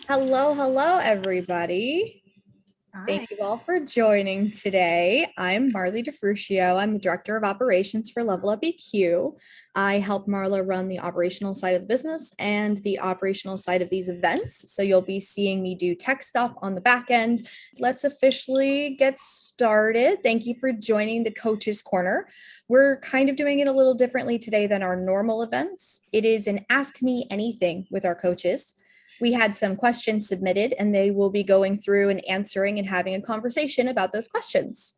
Hello, hello, everybody. Thank Hi. you all for joining today. I'm Marla DeFrucio. I'm the Director of Operations for Level Up EQ. I help Marla run the operational side of the business and the operational side of these events. So you'll be seeing me do tech stuff on the back end. Let's officially get started. Thank you for joining the Coaches Corner. We're kind of doing it a little differently today than our normal events. It is an Ask Me Anything with our coaches. We had some questions submitted and they will be going through and answering and having a conversation about those questions.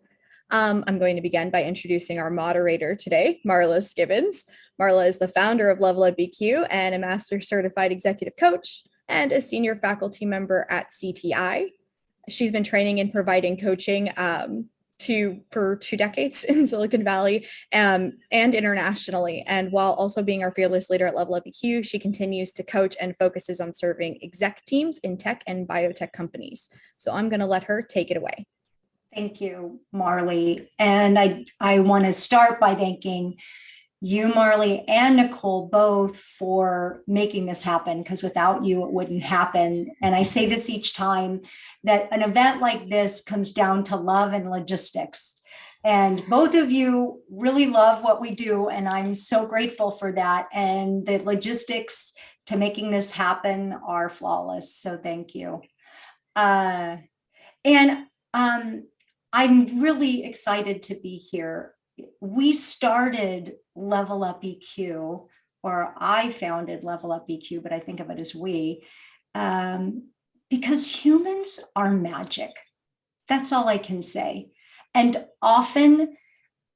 I'm going to begin by introducing our moderator today, Marla Skibbins. Marla is the founder of Level Up EQ and a master certified executive coach and a senior faculty member at CTI. She's been training and providing coaching for 2 decades in Silicon Valley and internationally. And while also being our fearless leader at Level Up EQ, she continues to coach and focuses on serving exec teams in tech and biotech companies. So I'm going to let her take it away. Thank you, Marley. And I want to start by thanking you, Marley, and Nicole both for making this happen, because without you, it wouldn't happen. And I say this each time, that an event like this comes down to love and logistics. And both of you really love what we do, and I'm so grateful for that. And the logistics to making this happen are flawless. So thank you. And I'm really excited to be here. We started Level Up EQ, or I founded Level Up EQ, but I think of it as we, because humans are magic. That's all I can say. And often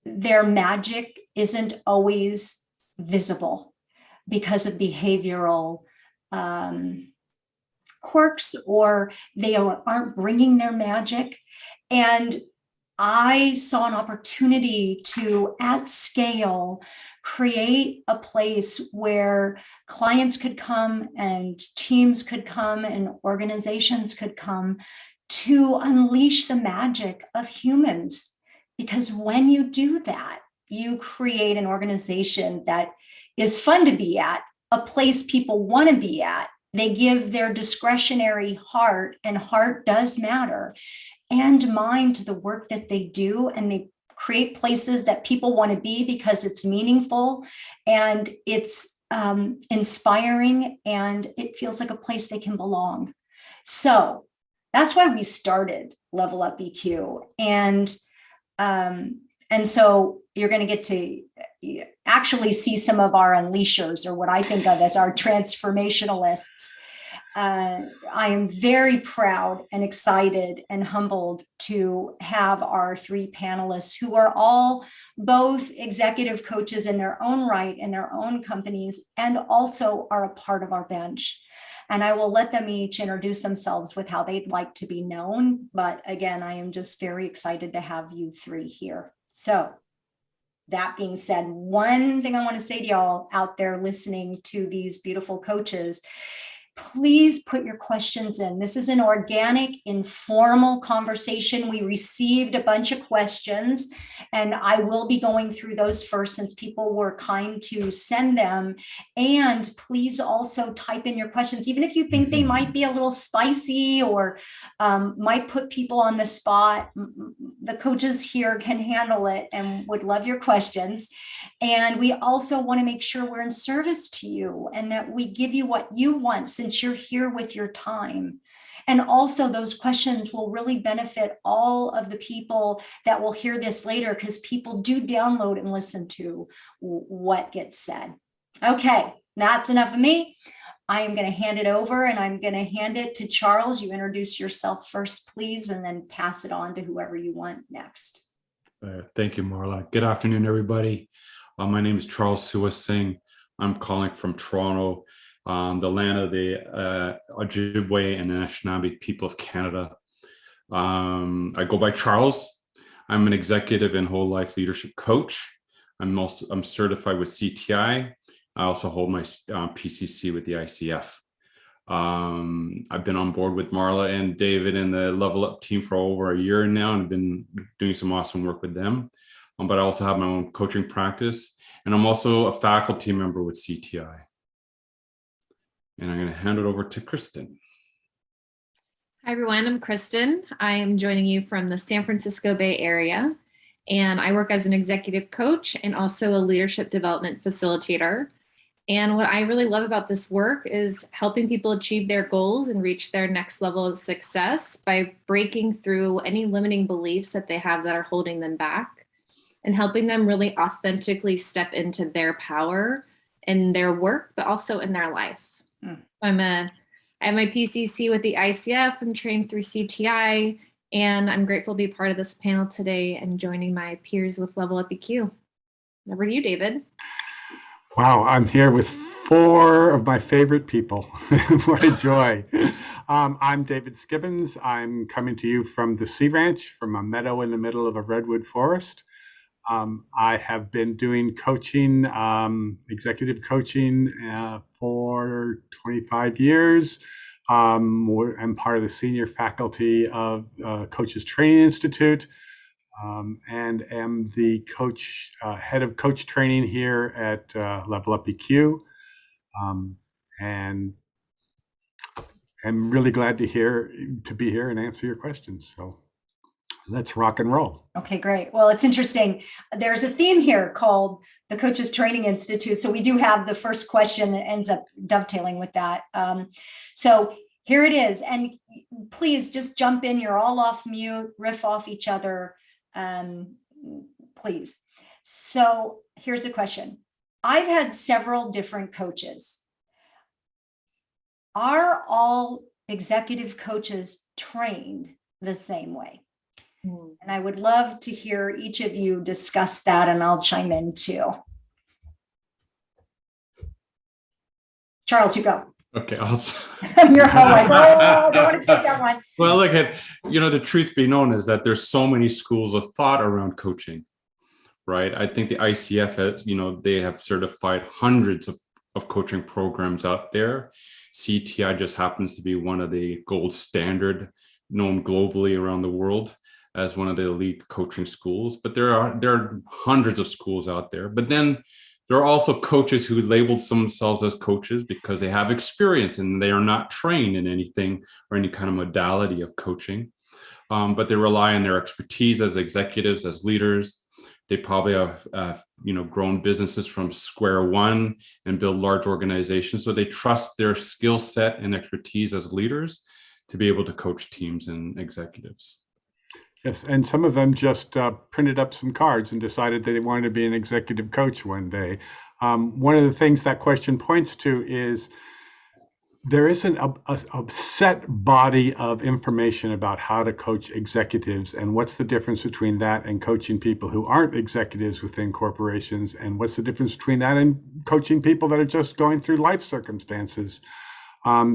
their magic isn't always visible because of behavioral quirks, or they aren't bringing their magic. And I saw an opportunity to, at scale, create a place where clients could come and teams could come and organizations could come to unleash the magic of humans. Because when you do that, you create an organization that is fun to be at, a place people want to be at. They give their discretionary heart, and heart does matter, and mind to the work that they do, and they create places that people want to be because it's meaningful and it's inspiring, and it feels like a place they can belong. So that's why we started Level Up EQ. And so you're going to get to actually see some of our unleashers, or what I think of as our transformationalists. I am very proud and excited and humbled to have our three panelists, who are all both executive coaches in their own right, in their own companies, and also are a part of our bench. And I will let them each introduce themselves with how they'd like to be known. But again, I am just very excited to have you three here. So that being said, one thing I want to say to y'all out there listening to these beautiful coaches: please put your questions in. This is an organic, informal conversation. We received a bunch of questions, and I will be going through those first, since people were kind to send them. And please also type in your questions, even if you think they might be a little spicy or might put people on the spot. The coaches here can handle it and would love your questions. And we also want to make sure we're in service to you and that we give you what you want, since you're here with your time. And also, those questions will really benefit all of the people that will hear this later, because people do download and listen to what gets said. Okay, that's enough of me. I am going to hand it over, and I'm going to hand it to Charles. You introduce yourself first, please, and then pass it on to whoever you want next. Thank you, Marla. Good afternoon, everybody. My name is Charles Singh. I'm calling from Toronto, the land of the Ojibwe and Anishinaabe people of Canada. I go by Charles. I'm an executive and whole life leadership coach. I'm certified with CTI. I also hold my PCC with the ICF. I've been on board with Marla and David and the Level Up team for over a year now, and I've been doing some awesome work with them. But I also have my own coaching practice, and I'm also a faculty member with CTI. And I'm going to hand it over to Kristen. Hi, everyone. I'm Kristen. I am joining you from the San Francisco Bay Area, and I work as an executive coach and also a leadership development facilitator. And what I really love about this work is helping people achieve their goals and reach their next level of success by breaking through any limiting beliefs that they have that are holding them back and helping them really authentically step into their power in their work, but also in their life. I have my PCC with the ICF. I'm trained through CTI, and I'm grateful to be part of this panel today and joining my peers with Level Up EQ. Over to you, David. Wow, I'm here with 4 of my favorite people. What a joy. I'm David Skibbins. I'm coming to you from the Sea Ranch, from a meadow in the middle of a redwood forest. I have been doing coaching, executive coaching for 25 years. I'm part of the senior faculty of Coaches Training Institute, and am the head of coach training here at Level Up EQ. And I'm really glad to be here and answer your questions. So let's rock and roll. Okay, great. Well, it's interesting. There's a theme here called the Coaches Training Institute. So we do have the first question that ends up dovetailing with that. So here it is. And please just jump in. You're all off mute, riff off each other, please. So here's the question. I've had several different coaches. Are all executive coaches trained the same way? And I would love to hear each of you discuss that, and I'll chime in too. Charles, you go. Okay. You're all like, oh, I don't want to take that one. Well, look at, the truth be known is that there's so many schools of thought around coaching, right? I think the ICF, they have certified hundreds of coaching programs out there. CTI just happens to be one of the gold standard known globally around the world as one of the elite coaching schools, but there are hundreds of schools out there. But then there are also coaches who label themselves as coaches because they have experience and they are not trained in anything or any kind of modality of coaching, but they rely on their expertise as executives, as leaders. They probably have, grown businesses from square one and build large organizations. So they trust their skill set and expertise as leaders to be able to coach teams and executives. Yes, and some of them just printed up some cards and decided they wanted to be an executive coach one day. One of the things that question points to is there isn't a set body of information about how to coach executives, and what's the difference between that and coaching people who aren't executives within corporations, and what's the difference between that and coaching people that are just going through life circumstances.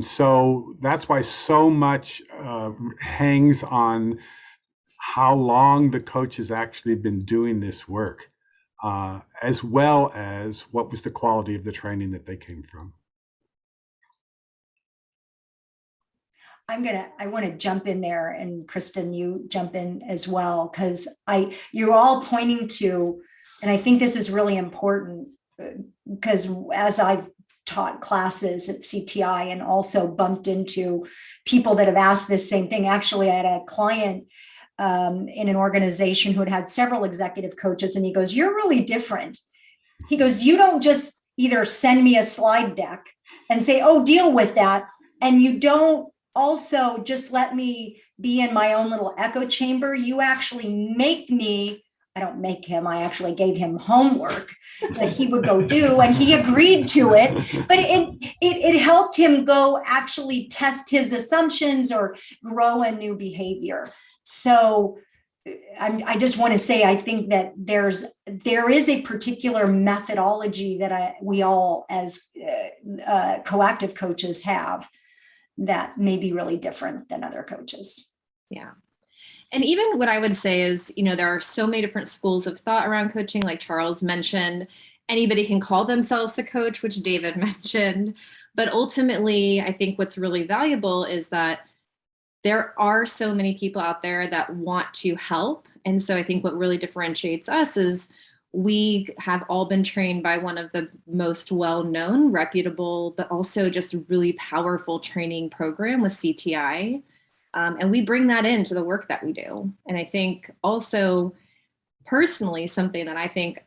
So that's why so much hangs on how long the coach has actually been doing this work, as well as what was the quality of the training that they came from. I want to jump in there, and Kristen, you jump in as well, because you're all pointing to, and I think this is really important, because as I've taught classes at CTI and also bumped into people that have asked this same thing. Actually, I had a client in an organization who had several executive coaches, and he goes, "You're really different." He goes, "You don't just either send me a slide deck and say, oh, deal with that, and you don't also just let me be in my own little echo chamber. You actually make me." I don't make him, I actually gave him homework that he would go do, and he agreed to it, but it helped him go actually test his assumptions or grow a new behavior. So I just want to say, I think that there is a particular methodology that we all as coactive coaches have that may be really different than other coaches. Yeah. And even what I would say is, there are so many different schools of thought around coaching, like Charles mentioned. Anybody can call themselves a coach, which David mentioned. But ultimately, I think what's really valuable is that there are so many people out there that want to help. And so I think what really differentiates us is we have all been trained by one of the most well-known, reputable, but also just really powerful training program with CTI. And we bring that into the work that we do. And I think also personally, something that I think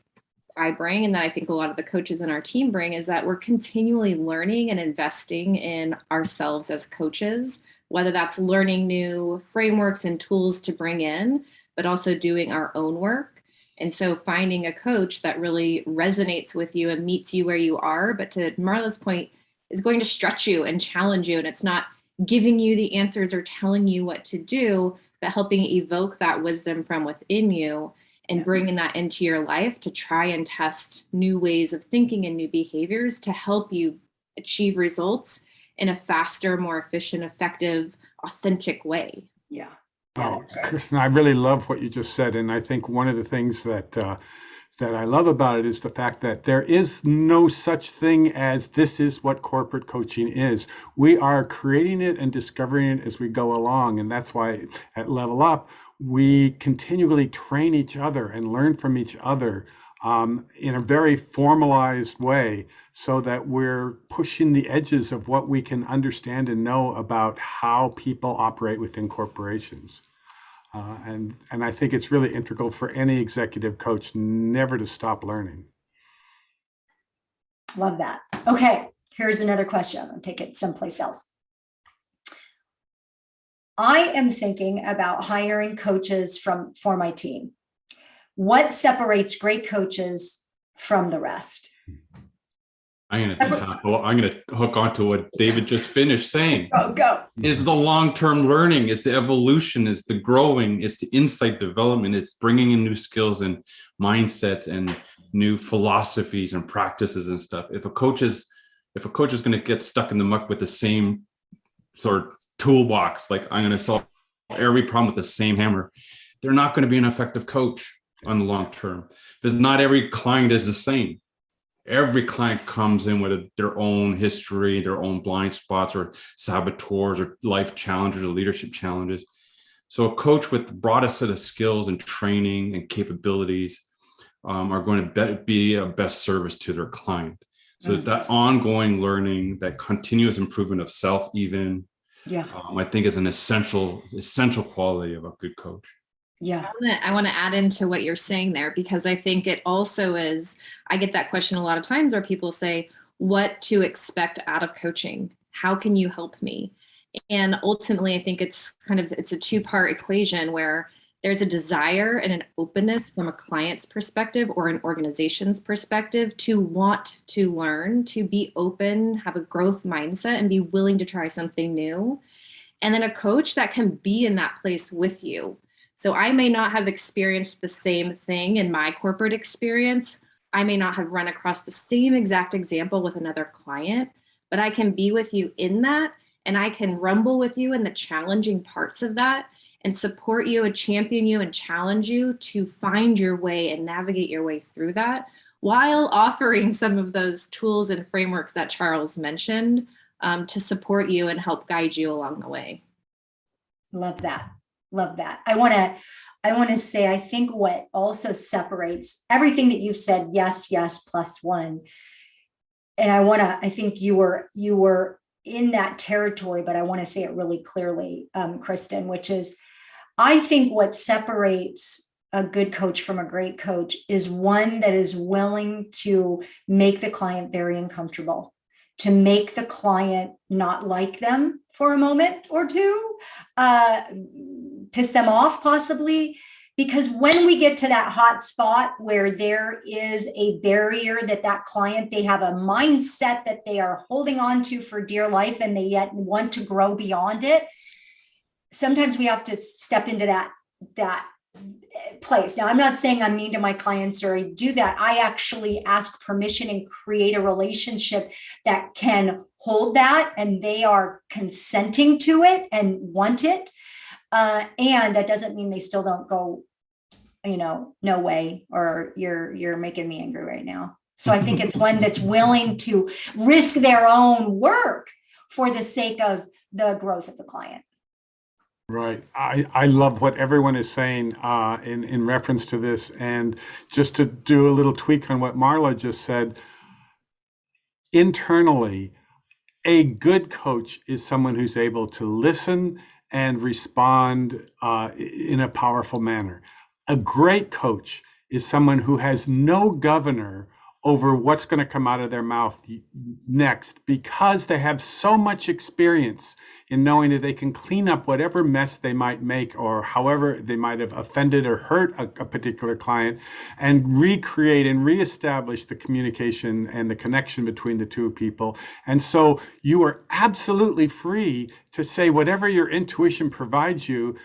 I bring and that I think a lot of the coaches in our team bring is that we're continually learning and investing in ourselves as coaches, whether that's learning new frameworks and tools to bring in, but also doing our own work. And so finding a coach that really resonates with you and meets you where you are, but to Marla's point, is going to stretch you and challenge you. And it's not giving you the answers or telling you what to do, but helping evoke that wisdom from within you and bringing that into your life to try and test new ways of thinking and new behaviors to help you achieve results in a faster, more efficient, effective, authentic way. Yeah. Oh, Kristen, I really love what you just said. And I think one of the things that I love about it is the fact that there is no such thing as this is what corporate coaching is. We are creating it and discovering it as we go along. And that's why at Level Up, we continually train each other and learn from each other in a very formalized way so that we're pushing the edges of what we can understand and know about how people operate within corporations. And I think it's really integral for any executive coach never to stop learning. Love that. Okay, here's another question. I'll take it someplace else. I am thinking about hiring coaches for my team. What separates great coaches from the rest? I'm going to hook on to what David just finished saying. Go. Is the long-term learning, it's the evolution, it's the growing, it's the insight development, it's bringing in new skills and mindsets and new philosophies and practices and stuff. If a coach is going to get stuck in the muck with the same sort of toolbox, like I'm going to solve every problem with the same hammer, they're not going to be an effective coach on the long term, because not every client is the same. Every client comes in with their own history, their own blind spots or saboteurs or life challenges or leadership challenges. So a coach with the broadest set of skills and training and capabilities are going to be a best service to their client. So that ongoing learning, that continuous improvement of self even, I think is an essential quality of a good coach. Yeah. I want to add into what you're saying there, because I think it also is, I get that question a lot of times where people say, what to expect out of coaching? How can you help me? And ultimately, I think it's a two-part equation where there's a desire and an openness from a client's perspective or an organization's perspective to want to learn, to be open, have a growth mindset, and be willing to try something new. And then a coach that can be in that place with you. So I may not have experienced the same thing in my corporate experience. I may not have run across the same exact example with another client, but I can be with you in that, and I can rumble with you in the challenging parts of that and support you and champion you and challenge you to find your way and navigate your way through that, while offering some of those tools and frameworks that Charles mentioned to support you and help guide you along the way. Love that. Love that. I want to say, I think what also separates everything that you've said, yes, +1. And I think you were in that territory, but I want to say it really clearly, Kristen, which is, I think what separates a good coach from a great coach is one that is willing to make the client very uncomfortable, to make the client not like them for a moment or two, piss them off possibly, because when we get to that hot spot where there is a barrier that client, they have a mindset that they are holding on to for dear life and they yet want to grow beyond it, sometimes we have to step into that place. Now, I'm not saying I'm mean to my clients or I do that. I actually ask permission and create a relationship that can hold that, and they are consenting to it and want it. And that doesn't mean they still don't go, no way, or you're making me angry right now. So I think it's one that's willing to risk their own work for the sake of the growth of the client. Right. I love what everyone is saying in reference to this. And just to do a little tweak on what Marla just said, internally, a good coach is someone who's able to listen and respond in a powerful manner. A great coach is someone who has no governor over what's going to come out of their mouth next, because they have so much experience in knowing that they can clean up whatever mess they might make, or however they might have offended or hurt a particular client, and recreate and reestablish the communication and the connection between the two people. And so you are absolutely free to say whatever your intuition provides you,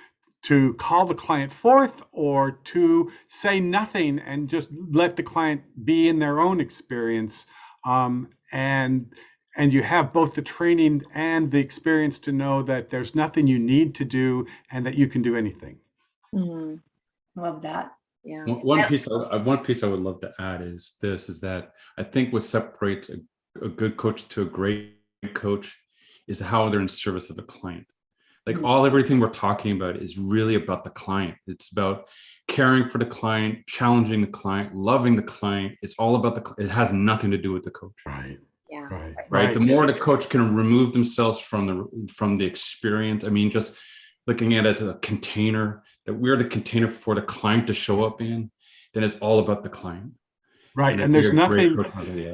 to call the client forth or to say nothing and just let the client be in their own experience. And you have both the training and the experience to know that there's nothing you need to do and that you can do anything. Love that. Yeah. One piece I would love to add is that I think what separates a good coach to a great coach is how they're in service of the client. Like everything we're talking about is really about the client. It's about caring for the client, challenging the client, loving the client. It's all about it has nothing to do with the coach. Right. Yeah. Right. The more the coach can remove themselves from the experience. I mean, just looking at it as a container, that we're the container for the client to show up in, then it's all about the client. Right. And there's nothing,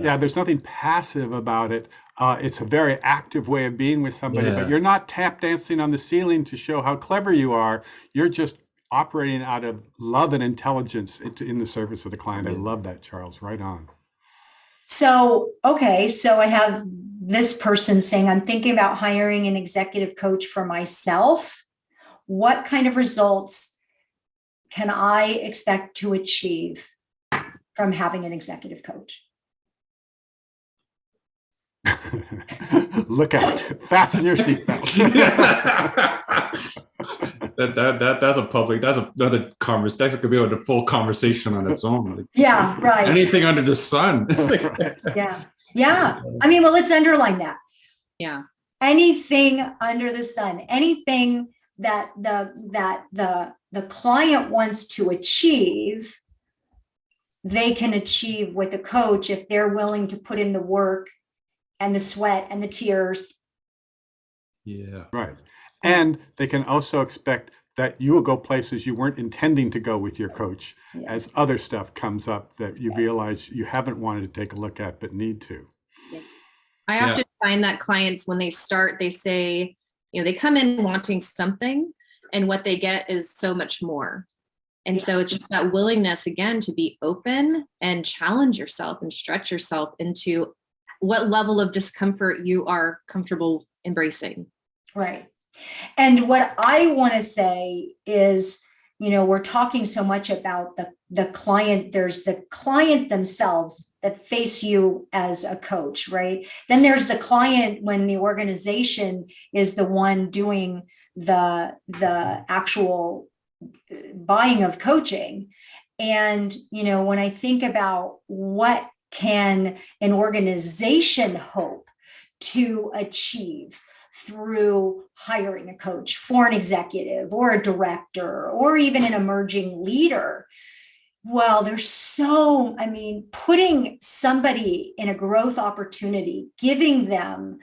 there's nothing passive about it. It's a very active way of being with somebody, but you're not tap dancing on the ceiling to show how clever you are. You're just operating out of love and intelligence in the service of the client. I love that, Charles. Right on. So, okay. So I have this person saying, I'm thinking about hiring an executive coach for myself. What kind of results can I expect to achieve from having an executive coach? Look out! Fasten your seatbelt. That's another conversation. That could be a full conversation on its own. Like, yeah, right. Anything under the sun. Yeah. I mean, well, let's underline that. Yeah. Anything under the sun. Anything that the client wants to achieve, they can achieve with a coach if they're willing to put in the work and the sweat and the tears. Yeah. Right. And they can also expect that you will go places you weren't intending to go with your coach as other stuff comes up that you realize you haven't wanted to take a look at but need to. I often find that clients, when they start, they say, they come in wanting something and what they get is so much more. And so it's just that willingness, again, to be open and challenge yourself and stretch yourself into what level of discomfort you are comfortable embracing. Right. And what I want to say is, we're talking so much about the client. There's the client themselves that face you as a coach, right? Then there's the client when the organization is the one doing the actual buying of coaching. And, when I think about what can an organization hope to achieve through hiring a coach for an executive or a director or even an emerging leader, well, putting somebody in a growth opportunity, giving them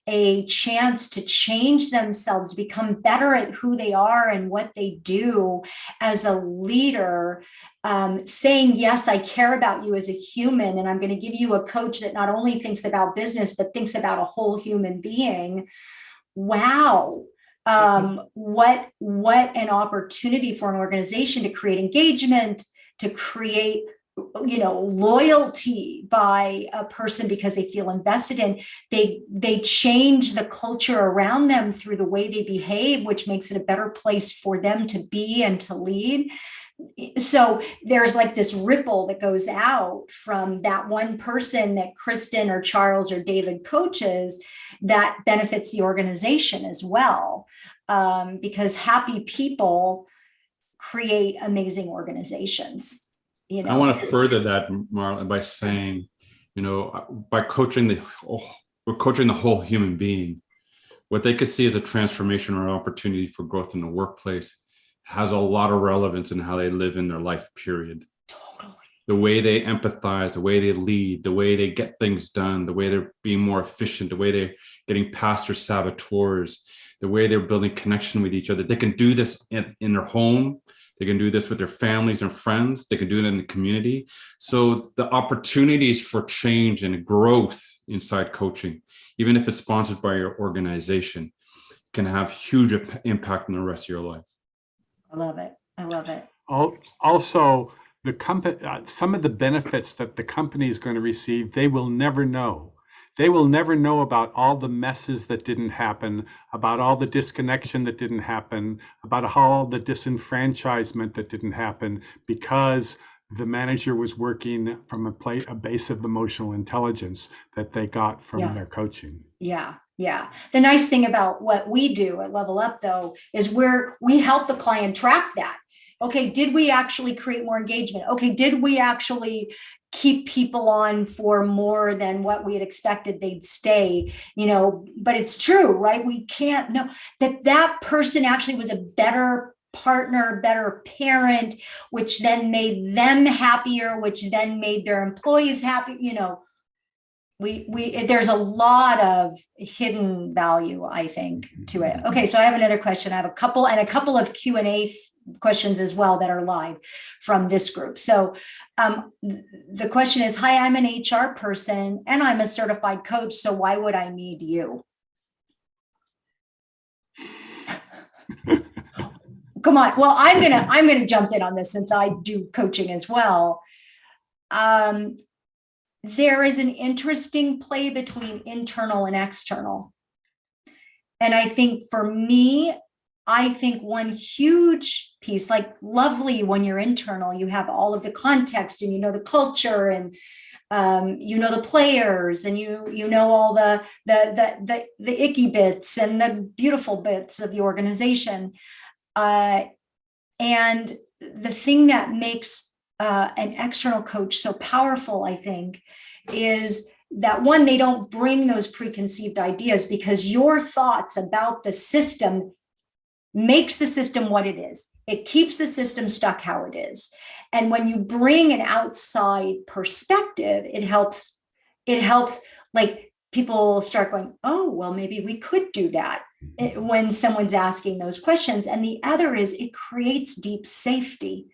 a chance to change themselves, to become better at who they are and what they do as a leader, saying, yes, I care about you as a human, and I'm going to give you a coach that not only thinks about business, but thinks about a whole human being. Wow. What an opportunity for an organization to create engagement, to create loyalty by a person because they feel invested in. They change the culture around them through the way they behave, which makes it a better place for them to be and to lead. So there's like this ripple that goes out from that one person that Kristen or Charles or David coaches that benefits the organization as well, because happy people create amazing organizations. I want to further that, Marla, by saying, by coaching we're coaching the whole human being. What they could see as a transformation or an opportunity for growth in the workplace has a lot of relevance in how they live in their life, period. Totally. The way they empathize, the way they lead, the way they get things done, the way they're being more efficient, the way they're getting past their saboteurs, the way they're building connection with each other. They can do this in their home. They can do this with their families and friends. They can do it in the community. So the opportunities for change and growth inside coaching, even if it's sponsored by your organization, can have huge impact on the rest of your life. I love it. I love it. Also, the company, some of the benefits that the company is going to receive, they will never know. They will never know about all the messes that didn't happen, about all the disconnection that didn't happen, about all the disenfranchisement that didn't happen, because the manager was working from a base of emotional intelligence that they got from their coaching. Yeah. Yeah. The nice thing about what we do at Level Up, though, is we help the client track that. Okay, did we actually create more engagement? Okay, did we actually keep people on for more than what we had expected they'd stay? But it's true, right? We can't know that person actually was a better partner, better parent, which then made them happier, which then made their employees happy. There's a lot of hidden value, I think, to it. Okay, so I have another question. I have a couple of Q&A questions as well that are live from this group. So the question is, hi, I'm an HR person and I'm a certified coach, so why would I need you? Come on. Well, I'm gonna jump in on this since I do coaching as well. There is an interesting play between internal and external. And I think for me, one huge piece, like lovely when you're internal, you have all of the context and the culture and the players and all the icky bits and the beautiful bits of the organization. And the thing that makes an external coach so powerful, I think, is that one, they don't bring those preconceived ideas, because your thoughts about the system makes the system what it is. It keeps the system stuck how it is. And when you bring an outside perspective, it helps like people start going, oh, well, maybe we could do that when someone's asking those questions. And the other is it creates deep safety,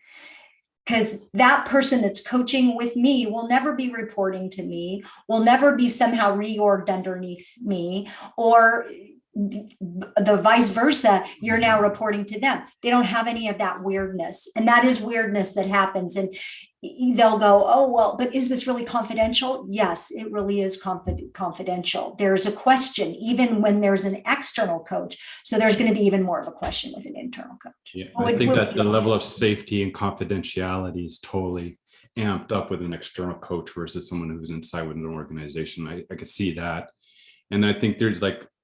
because that person that's coaching with me will never be reporting to me, will never be somehow reorged underneath me, or the vice versa, you're now reporting to them. They don't have any of that weirdness. And that is weirdness that happens. And they'll go, oh, well, but is this really confidential? Yes, it really is confidential. There's a question, even when there's an external coach. So there's going to be even more of a question with an internal coach. Yeah, I think that the level of safety and confidentiality is totally amped up with an external coach versus someone who's inside with an organization. I could see that. And I think there's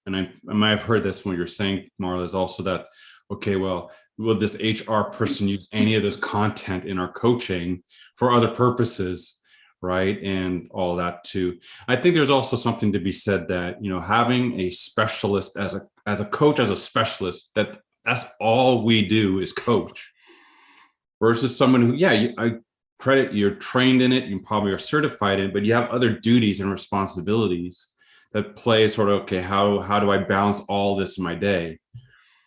and I might have heard this when you're saying, Marla, is also that, okay, well, will this HR person use any of this content in our coaching for other purposes, right? And all that too. I think there's also something to be said that, having a specialist as a coach, as a specialist, that's all we do is coach, versus someone who, I credit you're trained in it, you probably are certified in it, but you have other duties and responsibilities that play sort of, okay, how do I balance all this in my day?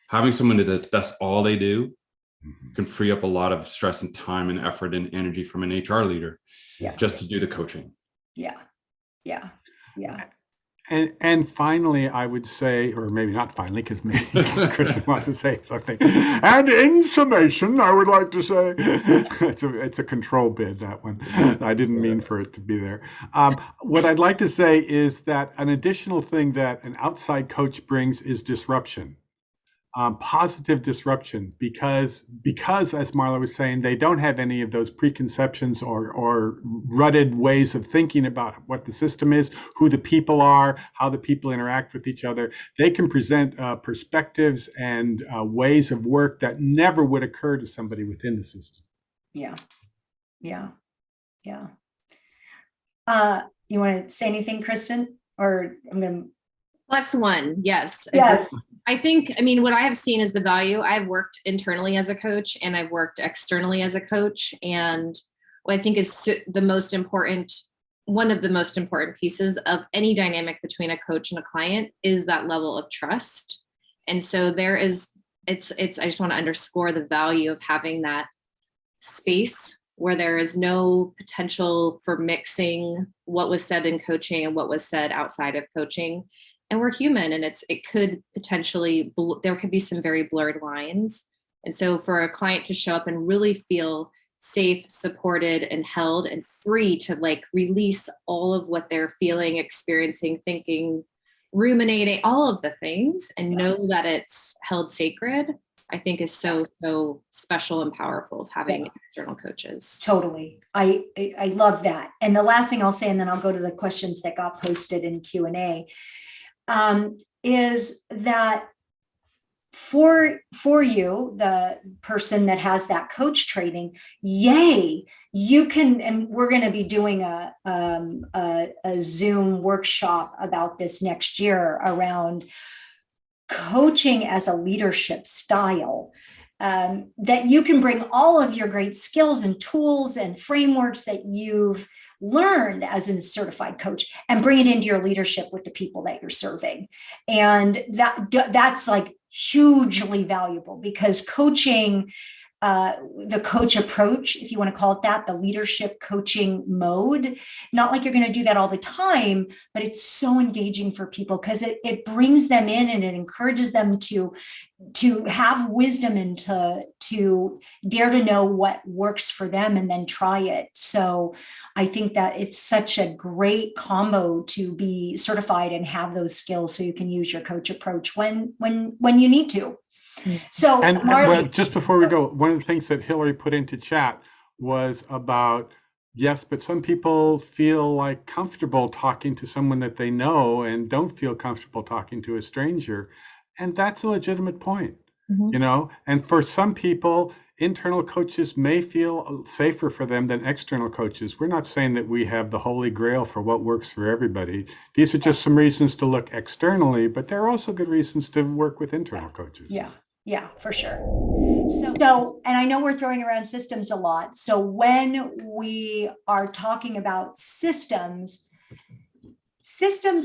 Having someone that's all they do can free up a lot of stress and time and effort and energy from an HR leader just to do the coaching. Yeah. And finally, I would say, or maybe not finally, because maybe Kristen wants to say something. And in summation, I would like to say, it's a control bid, that one. I didn't mean for it to be there. What I'd like to say is that an additional thing that an outside coach brings is disruption. Positive disruption, because as Marla was saying, they don't have any of those preconceptions or rutted ways of thinking about what the system is, who the people are, how the people interact with each other. They can present perspectives and ways of work that never would occur to somebody within the system. Yeah. You want to say anything, Kristen? Or I'm going to... +1, yes. Yes. I think, what I have seen is the value. I've worked internally as a coach and I've worked externally as a coach. And what I think is one of the most important pieces of any dynamic between a coach and a client is that level of trust. And so I just want to underscore the value of having that space where there is no potential for mixing what was said in coaching and what was said outside of coaching. And we're human, and it could potentially, there could be some very blurred lines. And so for a client to show up and really feel safe, supported, and held and free to like release all of what they're feeling, experiencing, thinking, ruminating, all of the things, and know that it's held sacred, I think is so special and powerful of having external coaches. Totally. I love that. And the last thing I'll say, and then I'll go to the questions that got posted in Q&A, is that for you, the person that has that coach training, yay, you can, and we're going to be doing a Zoom workshop about this next year around coaching as a leadership style, that you can bring all of your great skills and tools and frameworks that you've learned as a certified coach and bring it into your leadership with the people that you're serving. And that's like hugely valuable, because coaching, the coach approach, if you want to call it that, the leadership coaching mode, not like you're going to do that all the time, but it's so engaging for people because it brings them in and it encourages them to have wisdom and to dare to know what works for them and then try it. So I think that it's such a great combo to be certified and have those skills so you can use your coach approach when you need to. So, and Marla, well, just before we go, one of the things that Hillary put into chat was about, yes, but some people feel like comfortable talking to someone that they know and don't feel comfortable talking to a stranger. And that's a legitimate point, you know, and for some people, internal coaches may feel safer for them than external coaches. We're not saying that we have the holy grail for what works for everybody. These are just some reasons to look externally, but there are also good reasons to work with internal coaches. Yeah, for sure. So, and I know we're throwing around systems a lot. So when we are talking about systems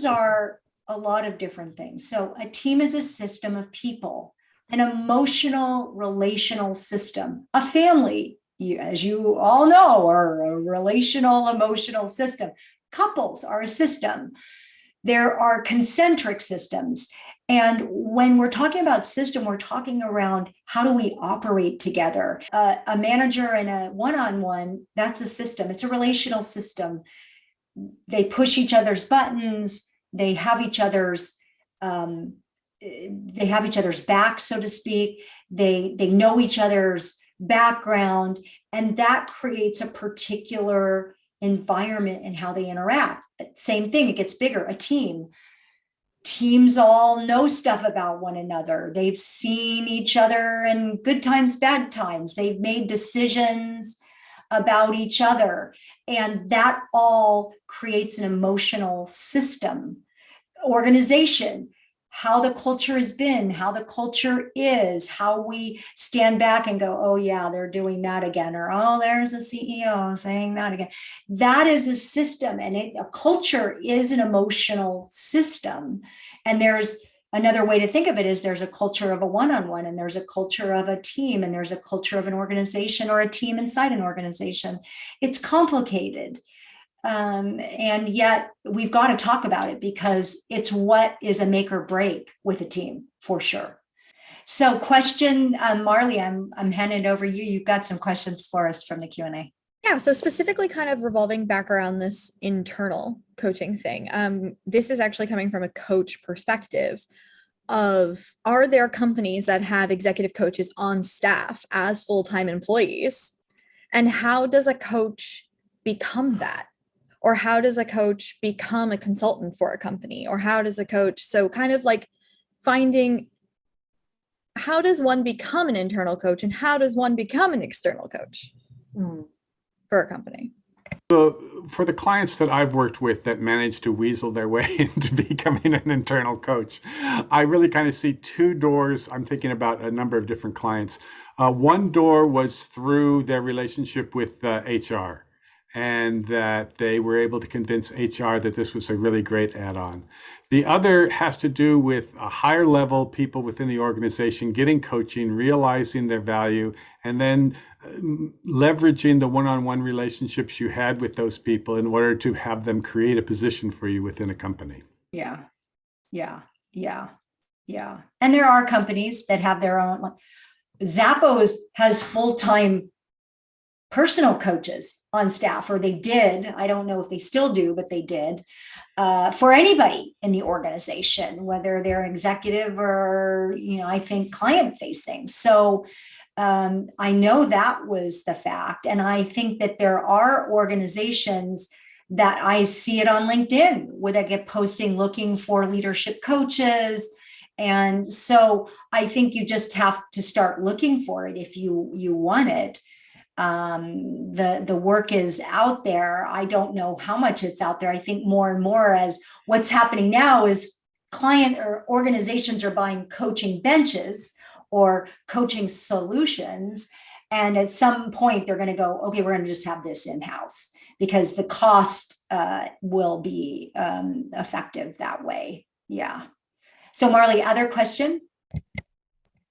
are a lot of different things. So a team is a system of people, an emotional, relational system, a family, as you all know, are a relational, emotional system. Couples are a system. There are concentric systems. And when we're talking about system, we're talking around how do we operate together? A manager and a one-on-one, that's a system. It's a relational system. They push each other's buttons. They have each other's back, so to speak. They know each other's background, and that creates a particular environment in how they interact. Same thing, it gets bigger, a team. Teams all know stuff about one another. They've seen each other in good times, bad times. They've made decisions about each other. And that all creates an emotional system. Organization, how the culture has been, how the culture is, how we stand back and go, oh yeah, they're doing that again, or oh, there's the CEO saying that again. That is a system, and a culture is an emotional system. And there's another way to think of it is there's a culture of a one-on-one, and there's a culture of a team, and there's a culture of an organization or a team inside an organization. It's complicated. And yet we've got to talk about it because it's what is a make or break with a team, for sure. So question, Marla, I'm handing it over to you. You've got some questions for us from the Q&A. Yeah, so specifically kind of revolving back around this internal coaching thing. This is actually coming from a coach perspective of, are there companies that have executive coaches on staff as full-time employees? And how does a coach become that? Or how does a coach become a consultant for a company? Or how does a coach, so kind of like finding, how does one become an internal coach and how does one become an external coach for a company? So for the clients that I've worked with that managed to weasel their way into becoming an internal coach, I really kind of see two doors. I'm thinking about a number of different clients. One door was through their relationship with HR. and that they were able to convince HR that this was a really great add-on. The other has to do with a higher level people within the organization getting coaching, realizing their value, and then leveraging the one-on-one relationships you had with those people in order to have them create a position for you within a company. Yeah, yeah, yeah, yeah. And there are companies that have their own, like Zappos has full-time personal coaches on staff, or they did. I don't know if they still do, but they did, for anybody in the organization, whether they're executive or, I think client facing. So I know that was the fact. And I think that there are organizations that I see it on LinkedIn where they get posting looking for leadership coaches. And so I think you just have to start looking for it if you want it. The work is out there. I don't know how much it's out there. I think more and more, as what's happening now is client or organizations are buying coaching benches or coaching solutions. And at some point they're going to go, okay, we're going to just have this in-house because the cost will be effective that way. Yeah. So Marley, other question?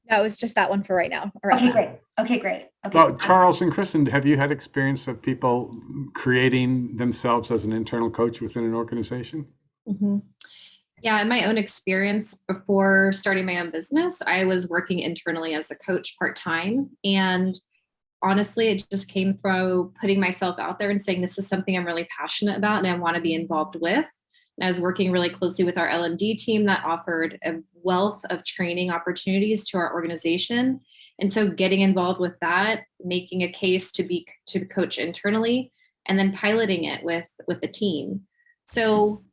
No, it's just that one for right now. Okay, great. Okay, great. Okay. Well, Charles and Kristen, have you had experience of people creating themselves as an internal coach within an organization? Mm-hmm. Yeah, in my own experience before starting my own business, I was working internally as a coach part-time. And honestly, it just came through putting myself out there and saying, this is something I'm really passionate about and I want to be involved with. And I was working really closely with our L&D team that offered a wealth of training opportunities to our organization. And so getting involved with that, making a case to coach internally, and then piloting it with the team. So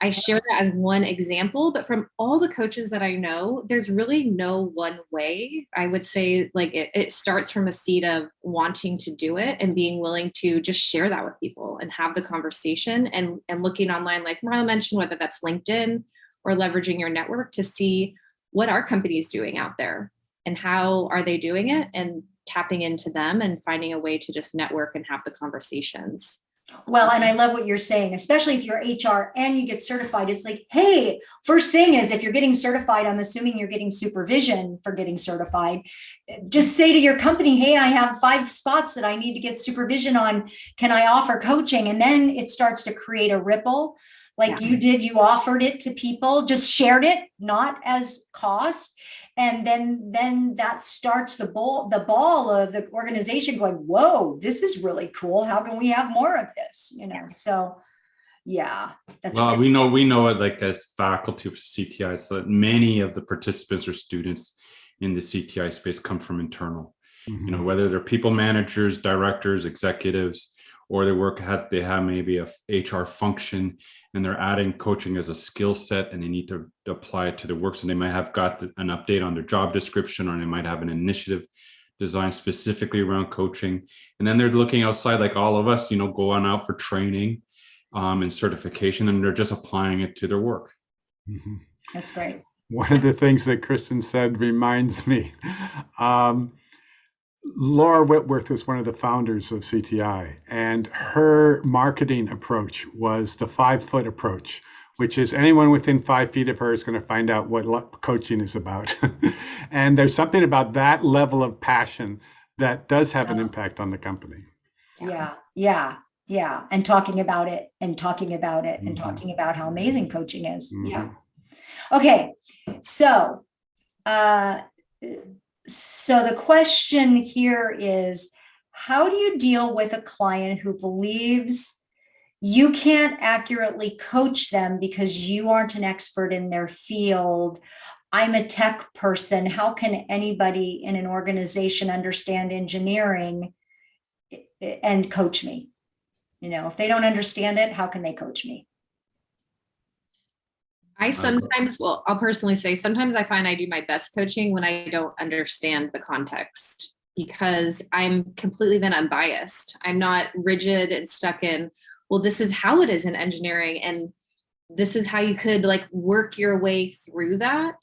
I share that as one example, but from all the coaches that I know, there's really no one way. I would say like it starts from a seed of wanting to do it and being willing to just share that with people and have the conversation and looking online, like Marla mentioned, whether that's LinkedIn or leveraging your network to see what are companies doing out there and how are they doing it, and tapping into them and finding a way to just network and have the conversations. Well, and I love what you're saying, especially if you're HR and you get certified. It's like, hey, first thing is if you're getting certified, I'm assuming you're getting supervision for getting certified. Just say to your company, hey, I have 5 spots that I need to get supervision on. Can I offer coaching? And then it starts to create a ripple. Like you did, you offered it to people, just shared it, not as cost. And then that starts the ball of the organization going, whoa, this is really cool. How can we have more of this? So yeah, that's well, great. we know it, like as faculty of CTI, so that many of the participants or students in the CTI space come from internal. Mm-hmm. Whether they're people managers, directors, executives, or they have maybe a HR function and they're adding coaching as a skill set and they need to apply it to the work. So they might have got an update on their job description, or they might have an initiative designed specifically around coaching. And then they're looking outside, like all of us, going out for training and certification, and they're just applying it to their work. Mm-hmm. That's great. One of the things that Kristen said reminds me, Laura Whitworth was one of the founders of CTI, and her marketing approach was the 5-foot approach, which is anyone within 5 feet of her is going to find out what coaching is about. And there's something about that level of passion that does have an impact on the company. Yeah. And talking about it and talking about it and Mm-hmm. talking about how amazing coaching is. Mm-hmm. Yeah. Okay. So the question here is, how do you deal with a client who believes you can't accurately coach them because you aren't an expert in their field? I'm a tech person. How can anybody in an organization understand engineering and coach me? If they don't understand it, how can they coach me? I'll personally say sometimes I find I do my best coaching when I don't understand the context, because I'm completely then unbiased. I'm not rigid and stuck in, well, this is how it is in engineering, and this is how you could work your way through that.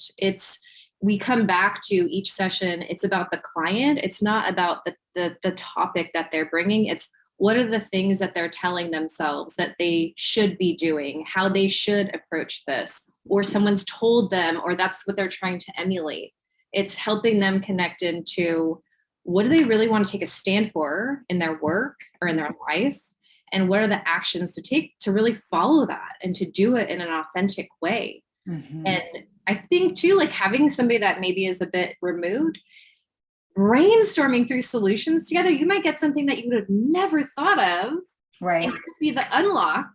We come back to each session. It's about the client. It's not about the topic that they're bringing. It's What are the things that they're telling themselves that they should be doing, how they should approach this, or someone's told them, or that's what they're trying to emulate. It's helping them connect into what do they really want to take a stand for in their work or in their life, and what are the actions to take to really follow that and to do it in an authentic way. Mhm. And I think too, like having somebody that maybe is a bit removed, brainstorming through solutions together, you might get something that you would have never thought of. Right. And it could be the unlock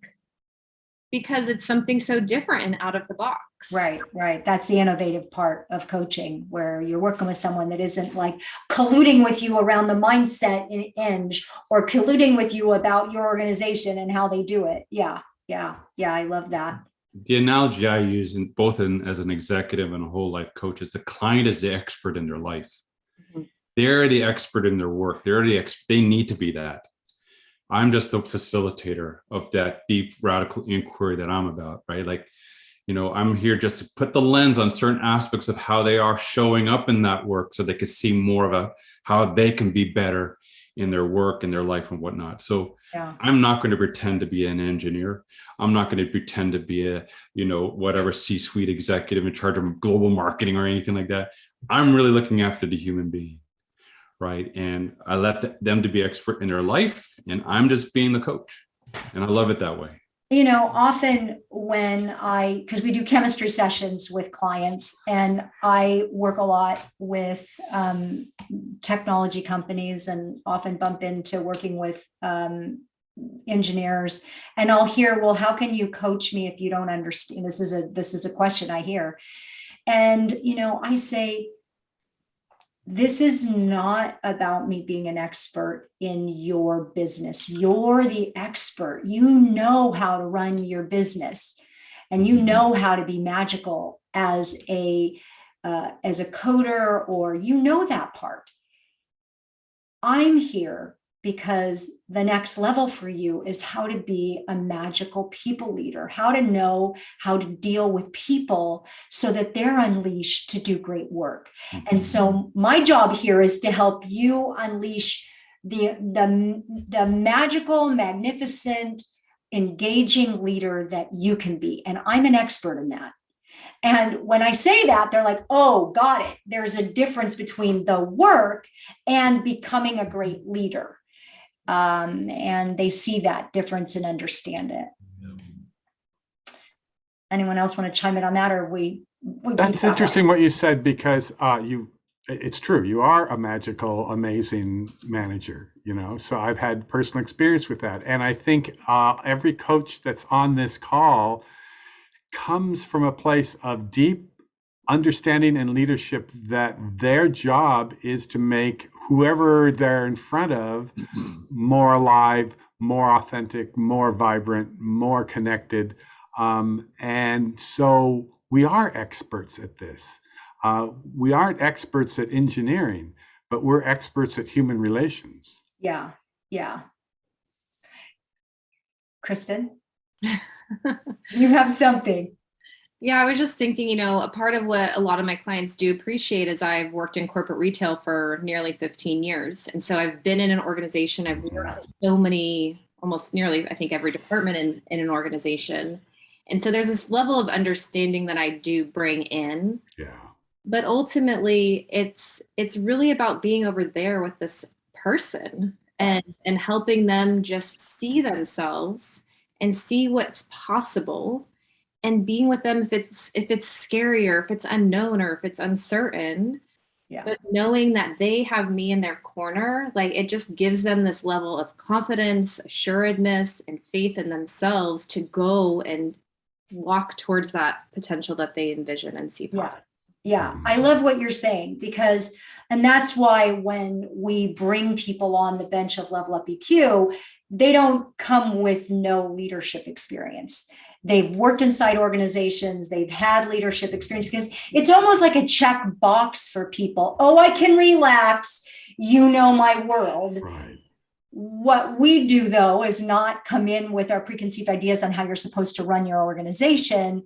because it's something so different and out of the box. Right. That's the innovative part of coaching, where you're working with someone that isn't like colluding with you around the mindset eng, or colluding with you about your organization and how they do it. Yeah. I love that. The analogy I use as an executive and a whole life coach is the client is the expert in their life. Mhm. They're the expert in their work. They need to be that. I'm just a facilitator of that deep radical inquiry that I'm about, right? Like, I'm here just to put the lens on certain aspects of how they are showing up in that work so they can see more of how they can be better in their work and their life and whatnot. So Yeah. I'm not going to pretend to be an engineer. I'm not going to pretend to be a, whatever C-suite executive in charge of global marketing or anything like that. I'm really looking after the human being, right? And I let them to be expert in their life, and I'm just being the coach. And I love it that way. Often because we do chemistry sessions with clients, and I work a lot with technology companies, and often bump into working with engineers, and I'll hear, well, how can you coach me if you don't understand? This is a question I hear. And, I say, this is not about me being an expert in your business. You're the expert. You know how to run your business, and you know how to be magical as a coder, or that part. I'm here because the next level for you is how to be a magical people leader, how to know how to deal with people so that they're unleashed to do great work. Mm-hmm. And so my job here is to help you unleash the magical, magnificent, engaging leader that you can be. And I'm an expert in that. And when I say that, they're like, oh, got it. There's a difference between the work and becoming a great leader. And they see that difference and understand it. Anyone else want to chime in on that? Or That's interesting what you said, because it's true. You are a magical, amazing manager, so I've had personal experience with that. And I think every coach that's on this call comes from a place of deep understanding and leadership that their job is to make whoever they're in front of more alive, more authentic, more vibrant, more connected. And so we are experts at this. We aren't experts at engineering, but we're experts at human relations. Yeah. Kristen? You have something. Yeah, I was just thinking, a part of what a lot of my clients do appreciate is I've worked in corporate retail for nearly 15 years. And so I've been in an organization, I've worked with so many, almost nearly, I think, every department in an organization. And so there's this level of understanding that I do bring in. Yeah. But ultimately, it's really about being over there with this person and helping them just see themselves and see what's possible, and being with them if it's scary, or if it's unknown, or if it's uncertain. Yeah. But knowing that they have me in their corner, like, it just gives them this level of confidence, assuredness, and faith in themselves to go and walk towards that potential that they envision and see possible. Yeah, I love what you're saying, and that's why when we bring people on the bench of Level Up EQ, they don't come with no leadership experience. They've worked inside organizations, they've had leadership experience, because it's almost like a check box for people. Oh, I can relax, my world. Right. What we do, though, is not come in with our preconceived ideas on how you're supposed to run your organization,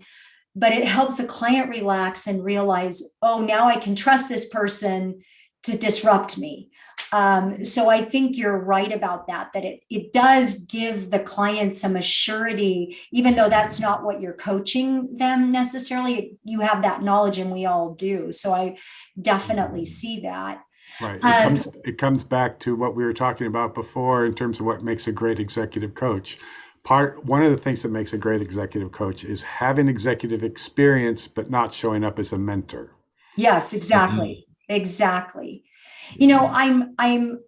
but it helps the client relax and realize, oh, now I can trust this person to disrupt me. So I think you're right about that it does give the client some assurity, even though that's not what you're coaching them necessarily. You have that knowledge, and we all do. So I definitely see that. Right. It comes back to what we were talking about before in terms of what makes a great executive coach. One of the things that makes a great executive coach is having executive experience, but not showing up as a mentor. Yes, exactly. Exactly. You know, I'm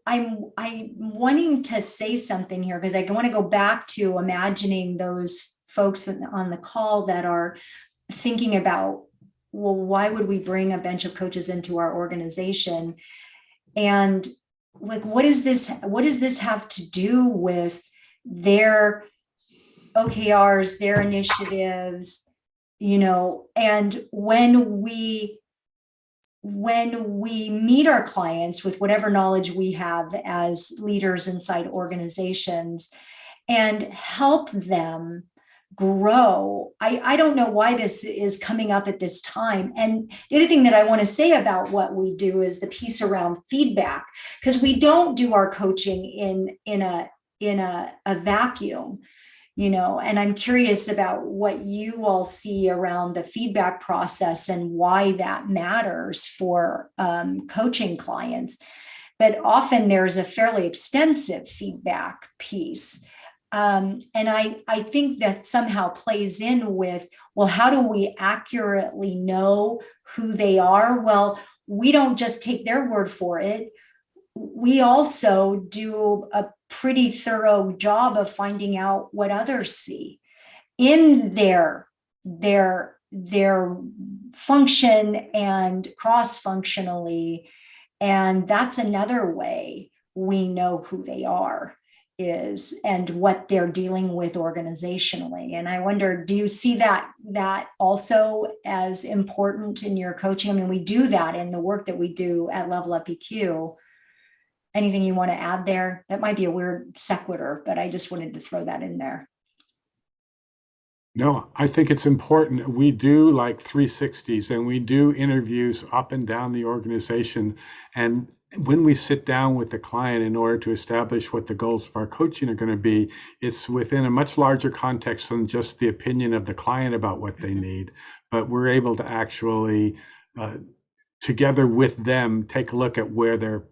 wanting to say something here because I want to go back to imagining those folks on the call that are thinking about, well, why would we bring a bunch of coaches into our organization? And like, what does this have to do with their OKRs, their initiatives, you know? And when we meet our clients with whatever knowledge we have as leaders inside organizations and help them grow, I don't know why this is coming up at this time. And the other thing that I want to say about what we do is the piece around feedback, because we don't do our coaching in a vacuum. You know, and I'm curious about what you all see around the feedback process and why that matters for coaching clients. But often there's a fairly extensive feedback piece. And I think that somehow plays in with, well, how do we accurately know who they are? Well, we don't just take their word for it. We also do a pretty thorough job of finding out what others see in their function and cross-functionally. And that's another way we know who they are is and what they're dealing with organizationally. And I wonder, do you see that also as important in your coaching? I mean, we do that in the work that we do at Level Up EQ. Anything you want to add there? That might be a weird sequitur, but I just wanted to throw that in there. No, I think it's important. We do like 360s and we do interviews up and down the organization. And when we sit down with the client in order to establish what the goals of our coaching are going to be, it's within a much larger context than just the opinion of the client about what they need. But we're able to actually, together with them, take a look at where their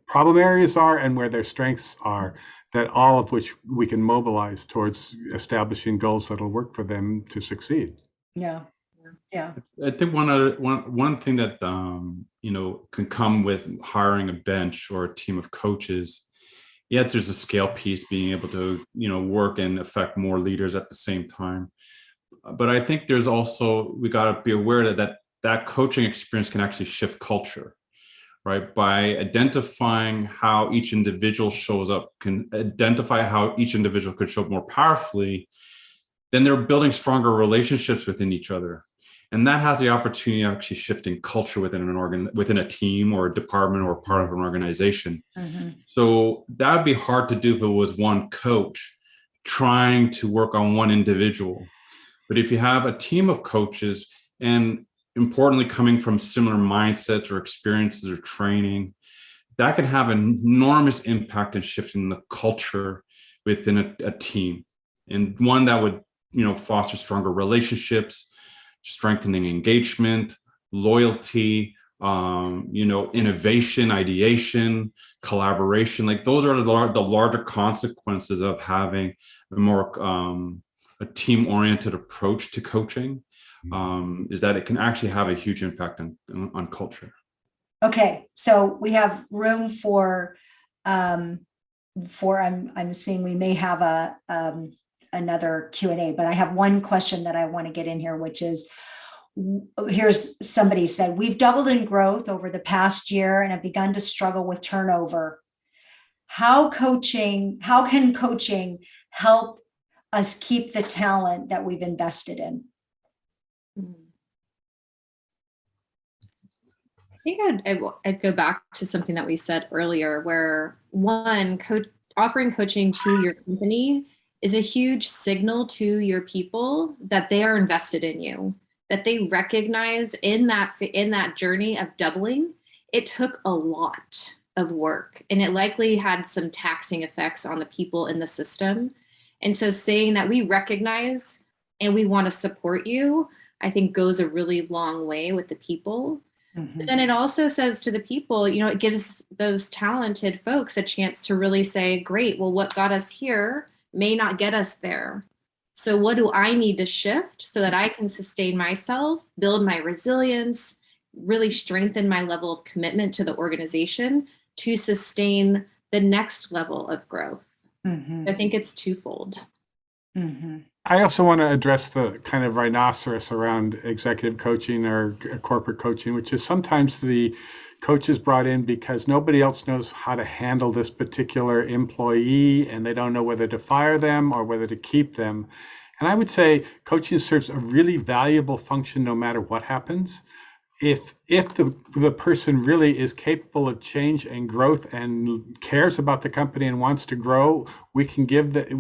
problem areas are and where their strengths are, that all of which we can mobilize towards establishing goals that'll work for them to succeed. Yeah. I think one thing that can come with hiring a bench or a team of coaches, yes, there's a scale piece, being able to work and affect more leaders at the same time. But I think there's also, we got to be aware that coaching experience can actually shift culture. Right, by identifying how each individual shows up, can identify how each individual could show up more powerfully, then they're building stronger relationships within each other. And that has the opportunity of actually shifting culture within a team or a department or part of an organization. Mm-hmm. So that would be hard to do if it was one coach trying to work on one individual. But if you have a team of coaches, and importantly, coming from similar mindsets or experiences or training, that can have an enormous impact in shifting the culture within a team, and one that would, foster stronger relationships, strengthening engagement, loyalty, innovation, ideation, collaboration. Like those are the larger consequences of having a more a team-oriented approach to coaching. Is that it can actually have a huge impact on culture. Okay, so we have room for I'm seeing we may have another Q&A, but I have one question that I want to get in here, which is, here's somebody said, we've doubled in growth over the past year and have begun to struggle with turnover. How can coaching help us keep the talent that we've invested in? I think I'd go back to something that we said earlier, where one, offering coaching to your company is a huge signal to your people that they are invested in you, that they recognize in that journey of doubling, it took a lot of work, and it likely had some taxing effects on the people in the system. And so saying that we recognize and we want to support you, I think goes a really long way with the people. But then it also says to the people, it gives those talented folks a chance to really say, great, well, what got us here may not get us there. So what do I need to shift so that I can sustain myself, build my resilience, really strengthen my level of commitment to the organization to sustain the next level of growth? I think it's twofold. I also want to address the kind of rhinoceros around executive coaching or corporate coaching, which is sometimes the coach is brought in because nobody else knows how to handle this particular employee and they don't know whether to fire them or whether to keep them. And I would say coaching serves a really valuable function no matter what happens. If the person really is capable of change and growth and cares about the company and wants to grow, we can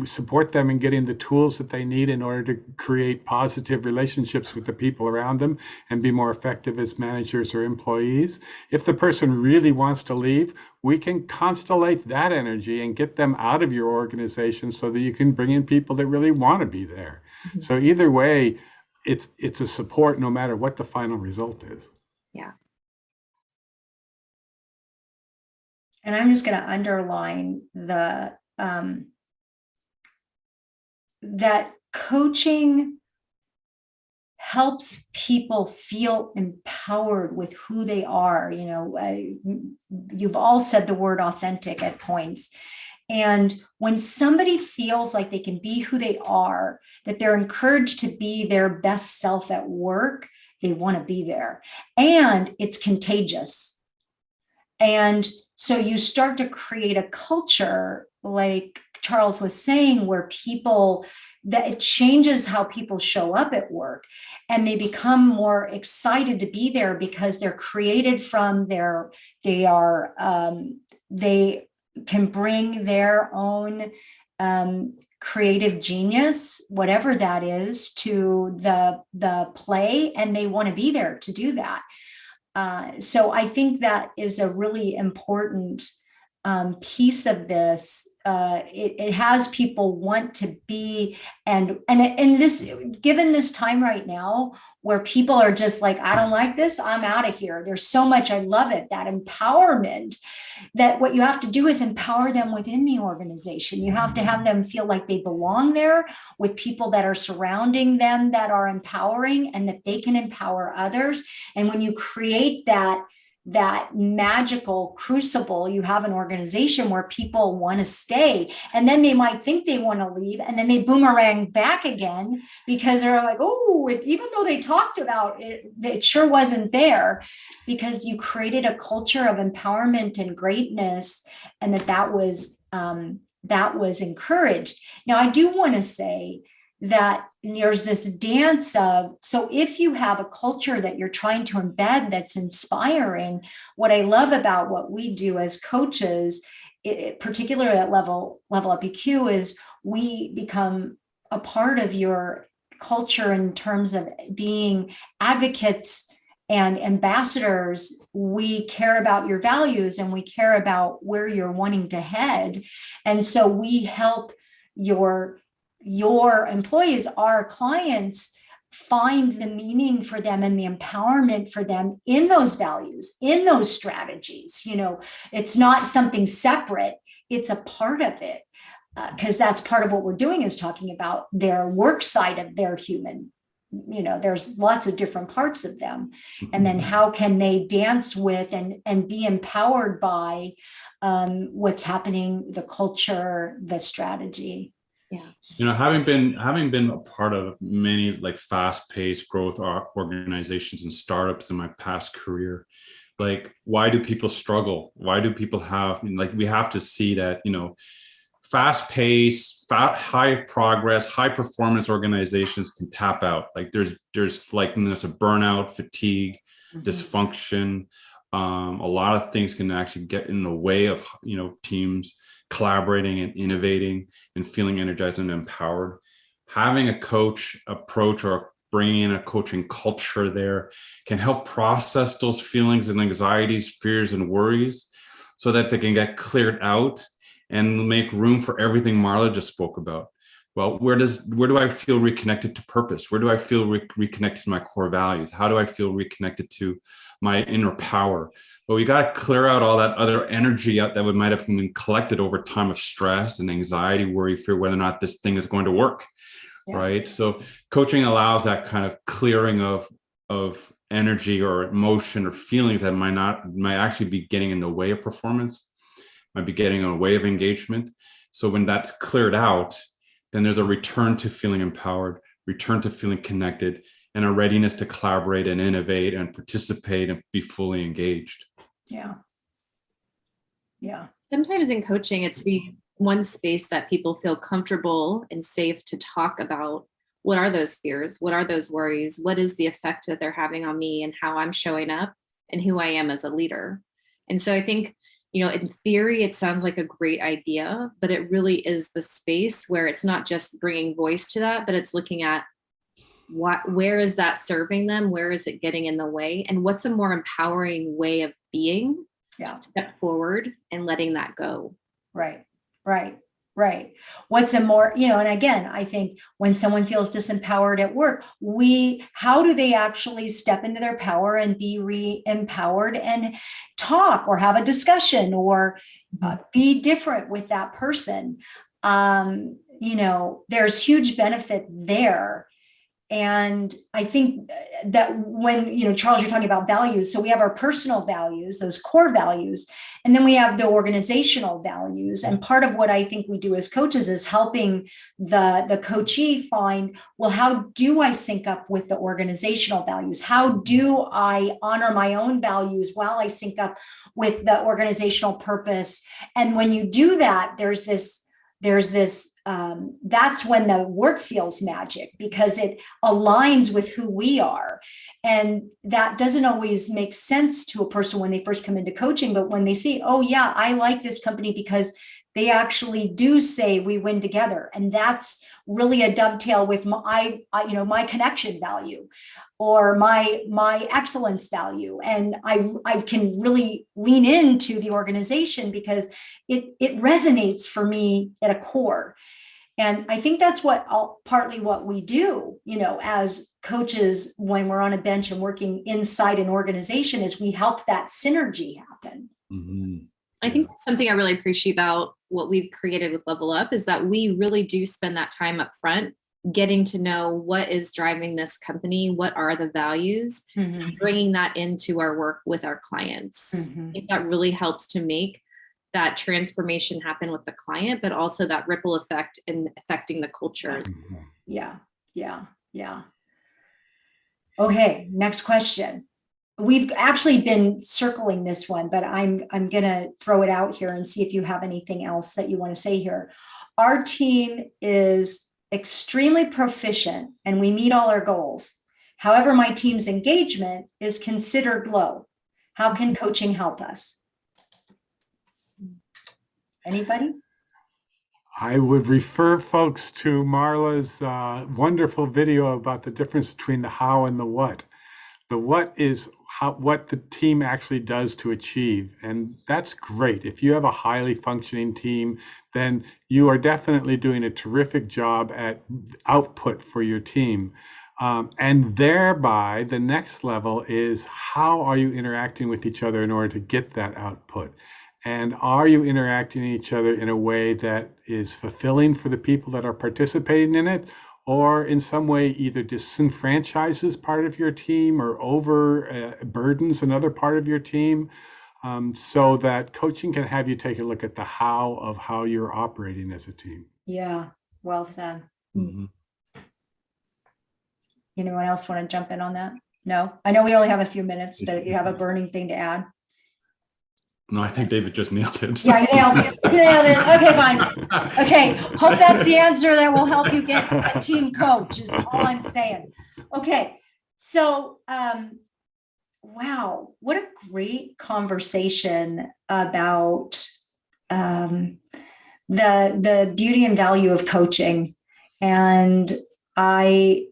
support them in getting the tools that they need in order to create positive relationships with the people around them and be more effective as managers or employees. If the person really wants to leave, we can constellate that energy and get them out of your organization so that you can bring in people that really want to be there. So either way, it's a support no matter what the final result is. Yeah. And I'm just going to underline that coaching helps people feel empowered with who they are. You've all said the word authentic at points. And when somebody feels like they can be who they are, that they're encouraged to be their best self at work, they want to be there. And it's contagious. And so you start to create a culture, like Charles was saying, where that it changes how people show up at work, and they become more excited to be there because they're created from they can bring their own creative genius, whatever that is, to the play, and they want to be there to do that. So I think that is a really important piece of this. It has people want to be, and this, given this time right now where people are just like, I don't like this, I'm out of here. There's so much, I love it, that empowerment, that what you have to do is empower them within the organization. You have to have them feel like they belong there with people that are surrounding them, that are empowering, and that they can empower others. And when you create that magical crucible, you have an organization where people want to stay, and then they might think they want to leave, and then they boomerang back again because they're like, oh, even though they talked about it, it sure wasn't there, because you created a culture of empowerment and greatness, and that was encouraged. Now, I do want to say that there's this dance of, so if you have a culture that you're trying to embed that's inspiring, what I love about what we do as coaches, particularly at Level Up EQ, is we become a part of your culture in terms of being advocates and ambassadors. We care about your values and we care about where you're wanting to head. And so we help your employees, our clients, find the meaning for them and the empowerment for them in those values, in those strategies. It's not something separate, it's a part of it, because that's part of what we're doing, is talking about their work side of their human. There's lots of different parts of them. And then how can they dance with and be empowered by what's happening, the culture, the strategy. Yeah. Having been a part of many like fast-paced growth organizations and startups in my past career, like, why do people struggle? Why do people have, we have to see that, fast-paced, high progress, high performance organizations can tap out. Like there's a burnout, fatigue, dysfunction. A lot of things can actually get in the way of, teams collaborating and innovating and feeling energized and empowered. Having a coach approach or bringing in a coaching culture there can help process those feelings and anxieties, fears, and worries, so that they can get cleared out and make room for everything Marla just spoke about. Well, where do I feel reconnected to purpose? Where do I feel reconnected to my core values? How do I feel reconnected to my inner power? But we got to clear out all that other energy out that might have been collected over time of stress and anxiety, worry, fear, whether or not this thing is going to work. Yeah. Right. So coaching allows that kind of clearing of energy or emotion or feelings that might actually be getting in the way of performance, might be getting in the way of engagement. So when that's cleared out, then there's a return to feeling empowered, return to feeling connected, and a readiness to collaborate and innovate and participate and be fully engaged. Yeah. Yeah. Sometimes in coaching, it's the one space that people feel comfortable and safe to talk about what are those fears, what are those worries, what is the effect that they're having on me and how I'm showing up and who I am as a leader. And so I think, in theory, it sounds like a great idea, but it really is the space where it's not just bringing voice to that, but it's looking at where is that serving them? Where is it getting in the way? And what's a more empowering way of being? Yeah. Step forward and letting that go. Right. What's a more, and again, I think when someone feels disempowered at work, how do they actually step into their power and be re-empowered and talk or have a discussion or be different with that person? There's huge benefit there. And I think that when, Charles, you're talking about values. So we have our personal values, those core values, and then we have the organizational values. And part of what I think we do as coaches is helping the coachee find, well, how do I sync up with the organizational values? How do I honor my own values while I sync up with the organizational purpose? And when you do that, there's this that's when the work feels magic because it aligns with who we are. And that doesn't always make sense to a person when they first come into coaching, but when they see, oh yeah, I like this company because they actually do say we win together. And that's really a dovetail with my connection value or my excellence value. And I can really lean into the organization because it resonates for me at a core. And I think that's partly what we do, as coaches, when we're on a bench and working inside an organization, is we help that synergy happen. Mm-hmm. I think something I really appreciate about what we've created with Level Up is that we really do spend that time up front getting to know what is driving this company, what are the values, and bringing that into our work with our clients. I think that really helps to make that transformation happen with the client, but also that ripple effect in affecting the cultures. Yeah. Okay, next question. We've actually been circling this one, but I'm going to throw it out here and see if you have anything else that you want to say here. Our team is extremely proficient and we meet all our goals. However, my team's engagement is considered low. How can coaching help us? Anybody? I would refer folks to Marla's wonderful video about the difference between the how and the what. The what is what the team actually does to achieve. And that's great. If you have a highly functioning team, then you are definitely doing a terrific job at output for your team. And thereby, the next level is how are you interacting with each other in order to get that output? And are you interacting with each other in a way that is fulfilling for the people that are participating in it, or in some way either disenfranchises part of your team or overburdens another part of your team, so that coaching can have you take a look at the how of how you're operating as a team. Yeah, well said. Mm-hmm. Anyone else want to jump in on that? No? I know we only have a few minutes, but you have a burning thing to add. No, I think David just nailed it. Yeah, you nailed it. Okay, fine. Okay, hope that's the answer that will help you get a team coach is all I'm saying. Okay, so wow, what a great conversation about the beauty and value of coaching. And I'm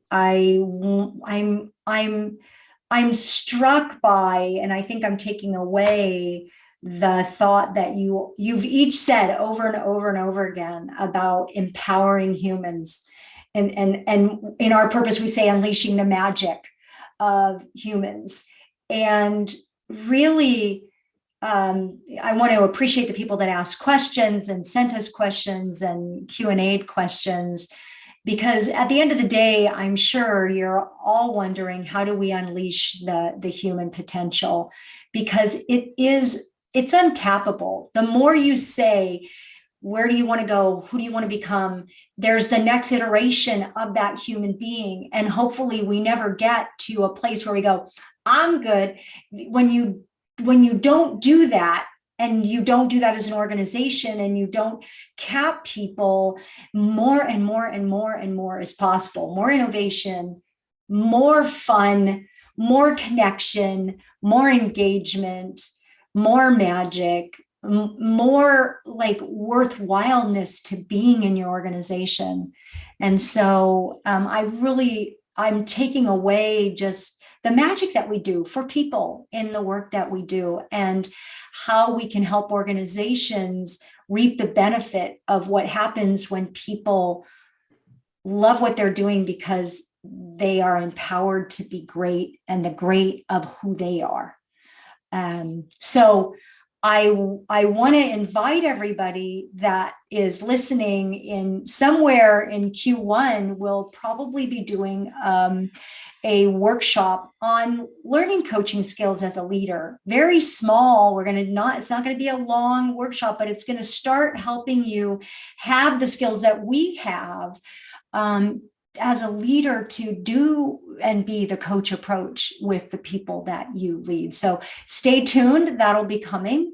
struck by, and I think I'm taking away the thought that you've each said over and over and over again about empowering humans. And in our purpose, we say unleashing the magic of humans. And really, I want to appreciate the people that asked questions and sent us questions and Q&A questions, because at the end of the day, I'm sure you're all wondering, how do we unleash the human potential? Because it's untappable. The more you say, where do you want to go? Who do you want to become? There's the next iteration of that human being. And hopefully we never get to a place where we go, I'm good. When you don't do that, and you don't do that as an organization, and you don't cap people, more and more and more and more is possible. More innovation, more fun, more connection, more engagement, more magic, more like worthwhileness to being in your organization. And so I'm taking away just the magic that we do for people in the work that we do, and how we can help organizations reap the benefit of what happens when people love what they're doing because they are empowered to be great and the great of who they are. So I want to invite everybody that is listening in somewhere in Q1, we'll probably be doing a workshop on learning coaching skills as a leader. Very small. It's not going to be a long workshop, but it's going to start helping you have the skills that we have as a leader to do and be the coach approach with the people that you lead. So stay tuned. That'll be coming.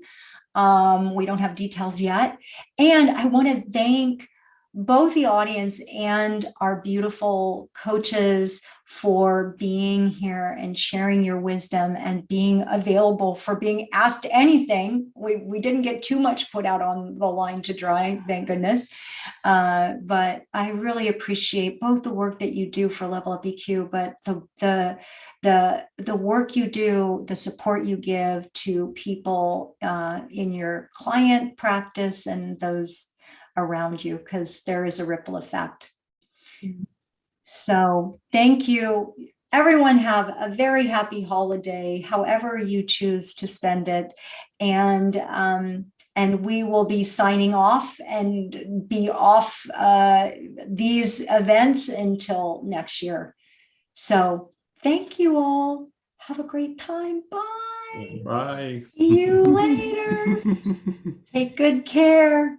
We don't have details yet. And I want to thank both the audience and our beautiful coaches for being here and sharing your wisdom and being available, for being asked anything. We didn't get too much put out on the line to dry, thank goodness. But I really appreciate both the work that you do for Level Up EQ, but the work you do, the support you give to people in your client practice and those around you, because there is a ripple effect. Mm-hmm. So thank you. Everyone have a very happy holiday, however you choose to spend it. And we will be signing off and be off these events until next year. So thank you all. Have a great time. Bye. Bye. See you later. Take good care.